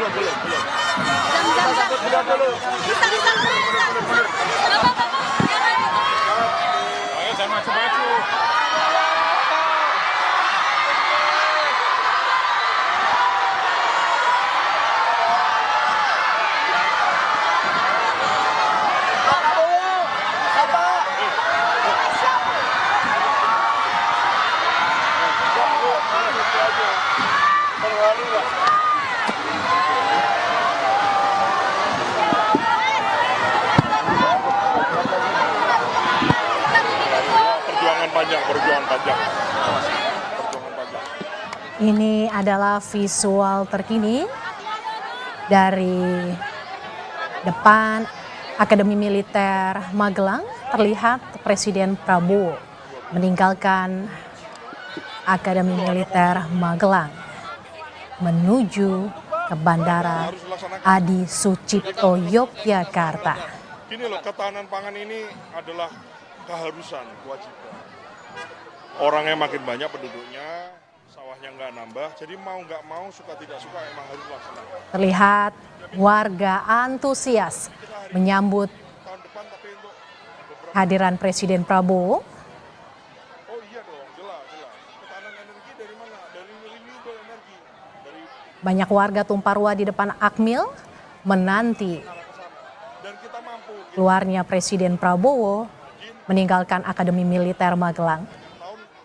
Ayo jangan maju-maju. Perjuangan panjang. Ini adalah visual terkini dari depan Akademi Militer Magelang. Terlihat Presiden Prabowo meninggalkan Akademi Militer Magelang menuju ke Bandara Adi Sucipto, Yogyakarta. Gini loh, ketahanan pangan ini adalah keharusan, kewajiban. Orangnya makin banyak penduduknya, sawahnya nggak nambah, jadi mau nggak mau, suka tidak suka emang harus laksanakan. Terlihat warga antusias menyambut kehadiran Presiden Prabowo. Oh iya dong, jelas. Ketahanan energi dari mana? Dari renewable energi. Banyak warga tumpah ruah di depan Akmil menanti Dan kita mampu. keluarnya Presiden Prabowo meninggalkan Akademi Militer Magelang.